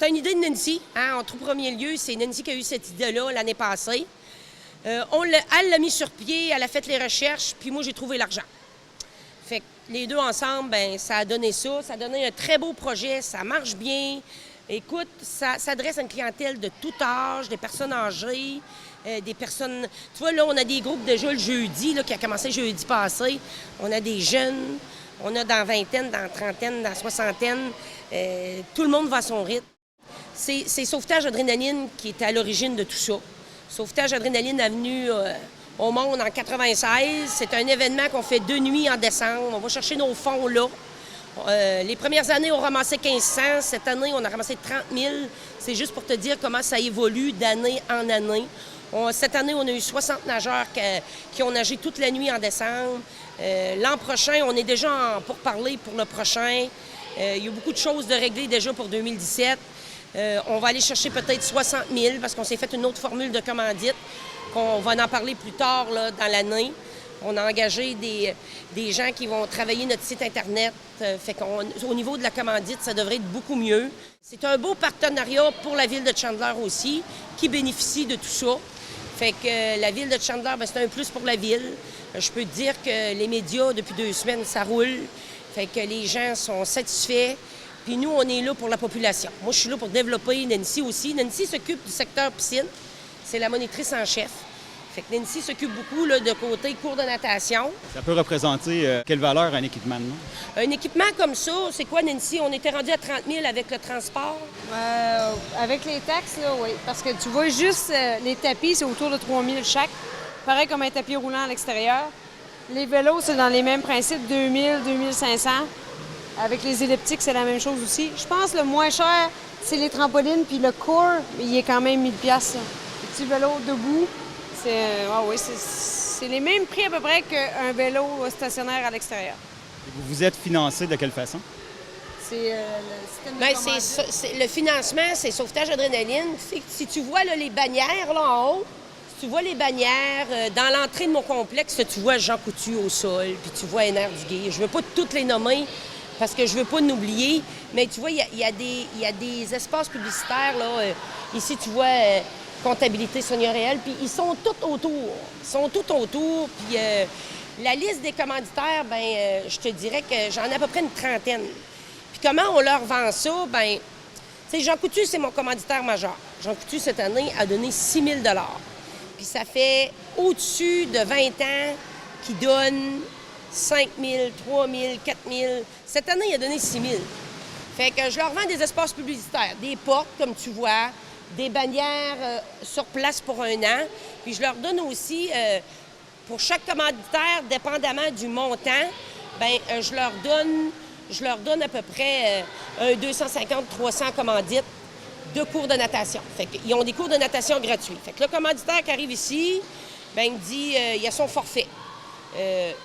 C'est une idée de Nancy. Hein? En tout premier lieu, c'est Nancy qui a eu cette idée-là l'année passée. Elle l'a mis sur pied, elle a fait les recherches, puis moi, j'ai trouvé l'argent. Fait que les deux ensemble, bien, ça a donné ça. Ça a donné un très beau projet, ça marche bien. Écoute, ça s'adresse à une clientèle de tout âge, des personnes âgées, des personnes... Tu vois, là, on a des groupes déjà le jeudi, là, qui a commencé jeudi passé. On a des jeunes, on a dans la vingtaine, dans la trentaine, dans la soixantaine. Tout le monde va à son rythme. C'est Sauvetage Adrénaline qui est à l'origine de tout ça. Sauvetage Adrénaline est venu au monde en 96. C'est un événement qu'on fait 2 nuits en décembre. On va chercher nos fonds là. Les premières années, on ramassait 1500. Cette année, on a ramassé 30 000. C'est juste pour te dire comment ça évolue d'année en année. Cette année, on a eu 60 nageurs qui ont nagé toute la nuit en décembre. L'an prochain, on est déjà en pourparlers pour le prochain. Il y a beaucoup de choses de régler déjà pour 2017. On va aller chercher peut-être 60 000 parce qu'on s'est fait une autre formule de commandite. On va en parler plus tard là, dans l'année. On a engagé des gens qui vont travailler notre site Internet. Fait qu'au niveau de la commandite, ça devrait être beaucoup mieux. C'est un beau partenariat pour la ville de Chandler aussi, qui bénéficie de tout ça. Fait que la ville de Chandler, c'est un plus pour la ville. Je peux te dire que les médias, depuis 2 semaines, ça roule. Fait que les gens sont satisfaits. Puis nous, on est là pour la population. Moi, je suis là pour développer Nancy aussi. Nancy s'occupe du secteur piscine. C'est la monitrice en chef. Fait que Nancy s'occupe beaucoup là, de côté cours de natation. Ça peut représenter quelle valeur un équipement de même? Un équipement comme ça, c'est quoi, Nancy? On était rendu à 30 000 avec le transport? Avec les taxes, là, oui. Parce que tu vois, juste les tapis, c'est autour de 3 000 chaque. Pareil comme un tapis roulant à l'extérieur. Les vélos, c'est dans les mêmes principes, 2 000, 2 500. Avec les elliptiques, c'est la même chose aussi. Je pense que le moins cher, c'est les trampolines, puis le core, il est quand même 1 000 $. Le petit vélo debout, c'est les mêmes prix à peu près qu'un vélo stationnaire à l'extérieur. Vous êtes financé de quelle façon? C'est le système de le financement, c'est Sauvetage Adrénaline. Si tu vois là, les bannières là, en haut, si tu vois les bannières, dans l'entrée de mon complexe, tu vois Jean Coutu au sol, puis tu vois NR Duguay. Je ne veux pas toutes les nommer, parce que je veux pas n'oublier, mais tu vois, il y a des espaces publicitaires, là. Ici, tu vois Comptabilité Sonia Réel, puis ils sont tous autour. Ils sont tous autour, puis la liste des commanditaires, je te dirais que j'en ai à peu près une trentaine. Puis comment on leur vend ça? Tu sais, Jean Coutu, c'est mon commanditaire majeur. Jean Coutu, cette année, a donné 6 000 $. Puis ça fait au-dessus de 20 ans qu'il donne 5 000, 3 000, 4 000. Cette année, il a donné 6 000. Fait que je leur vends des espaces publicitaires, des portes, comme tu vois, des bannières sur place pour 1 an. Puis je leur donne aussi, pour chaque commanditaire, dépendamment du montant, je leur donne à peu près 250-300 commandites de cours de natation. Fait qu'ils ont des cours de natation gratuits. Fait que le commanditaire qui arrive ici, il me dit, il a son forfait.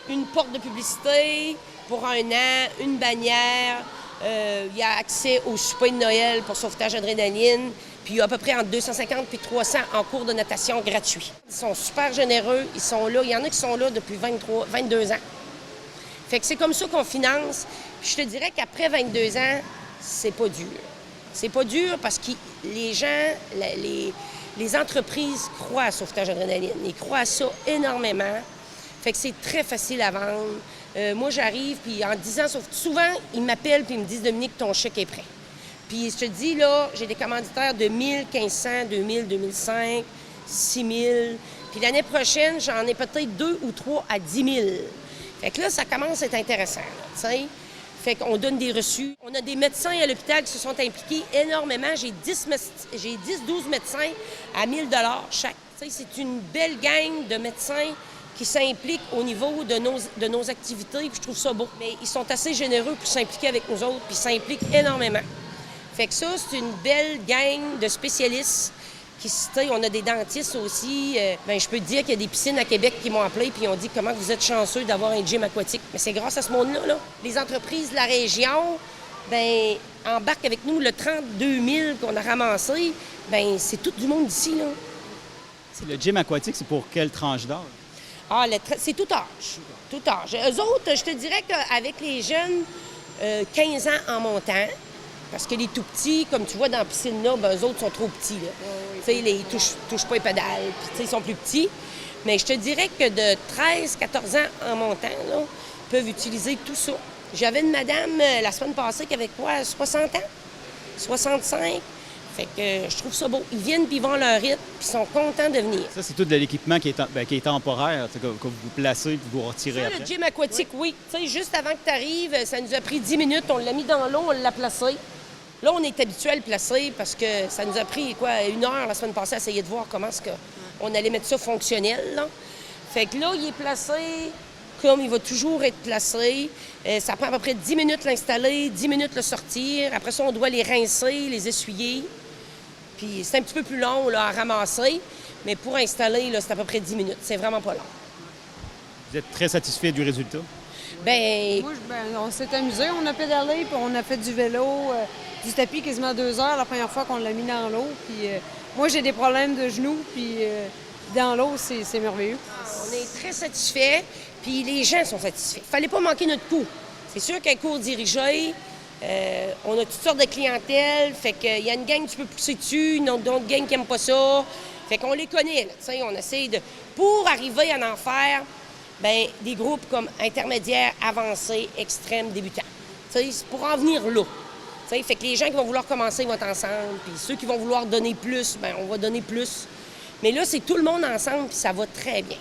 Une porte de publicité pour 1 an, une bannière, il y a accès au souper de Noël pour Sauvetage Adrénaline, puis il y a à peu près entre 250 et 300 en cours de natation gratuits. Ils sont super généreux, ils sont là, il y en a qui sont là depuis 22 ans. Fait que c'est comme ça qu'on finance. Puis je te dirais qu'après 22 ans, c'est pas dur. C'est pas dur parce que les gens, les entreprises croient à Sauvetage Adrénaline. Ils croient à ça énormément. Fait que c'est très facile à vendre. Moi, j'arrive, puis en disant, souvent, ils m'appellent puis ils me disent « Dominique, ton chèque est prêt. » Puis je te dis, là, j'ai des commanditaires de 1 000, 1500, 2 000, 2005, 6 000. Puis l'année prochaine, j'en ai peut-être 2 ou 3 à 10 000. Fait que là, ça commence à être intéressant, tu sais. Fait qu'on donne des reçus. On a des médecins à l'hôpital qui se sont impliqués énormément. J'ai 10-12 médecins à 1 000 $ chaque. Tu sais, c'est une belle gang de médecins qui s'impliquent au niveau de nos activités, puis je trouve ça beau. Mais ils sont assez généreux pour s'impliquer avec nous autres, puis ils s'impliquent énormément. Fait que ça, c'est une belle gang de spécialistes qui, on a des dentistes aussi. Je peux te dire qu'il y a des piscines à Québec qui m'ont appelé puis ils ont dit comment vous êtes chanceux d'avoir un gym aquatique. Mais c'est grâce à ce monde-là. Là. Les entreprises de la région, embarquent avec nous le 32 000 qu'on a ramassé. C'est tout du monde d'ici, là. Le gym aquatique, c'est pour quelle tranche d'âge? C'est tout âge. Tout âge. Eux autres, je te dirais qu'avec les jeunes, 15 ans en montant, Parce que les tout petits, comme tu vois dans la piscine là, ben, eux autres sont trop petits. Là. Tu sais, ils touchent pas les pédales, puis tu sais, ils sont plus petits. Mais je te dirais que de 13-14 ans en montant, là, peuvent utiliser tout ça. J'avais une madame la semaine passée qui avait quoi, 60 ans? 65? Fait que je trouve ça beau. Ils viennent, puis ils vont à leur rythme, puis ils sont contents de venir. Ça, c'est tout de l'équipement qui est temporaire, que vous placez puis vous retirez Ça, après. le gym aquatique, oui. Tu sais, juste avant que tu arrives, ça nous a pris 10 minutes. On l'a mis dans l'eau, on l'a placé. Là, on est habitué à le placer parce que ça nous a pris, quoi, 1 heure la semaine passée à essayer de voir comment est-ce qu'on allait mettre ça fonctionnel, là. Fait que là, il est placé comme il va toujours être placé. Ça prend à peu près 10 minutes l'installer, 10 minutes le sortir. Après ça, on doit les rincer, les essuyer. Puis c'est un petit peu plus long là, à ramasser, mais pour installer, là, c'est à peu près 10 minutes. C'est vraiment pas long. Vous êtes très satisfait du résultat? Bien, Moi, on s'est amusé, on a pédalé, puis on a fait du vélo, du tapis quasiment 2 heures la première fois qu'on l'a mis dans l'eau. Puis moi, j'ai des problèmes de genoux, puis dans l'eau, c'est merveilleux. on est très satisfaits, puis les gens sont satisfaits. Il fallait pas manquer notre coup. C'est sûr qu'un cours dirigé, on a toutes sortes de clientèle, fait qu'il y a une gang que tu peux pousser dessus, une autre gang qui n'aime pas ça. Fait qu'on les connaît, là, tu sais, on essaie de... Pour arriver à en faire, bien, des groupes comme intermédiaires, avancés, extrêmes, débutants. Tu sais, c'est pour en venir là. Tu sais, fait que les gens qui vont vouloir commencer vont être ensemble, puis ceux qui vont vouloir donner plus, bien, on va donner plus. Mais là, c'est tout le monde ensemble, puis ça va très bien.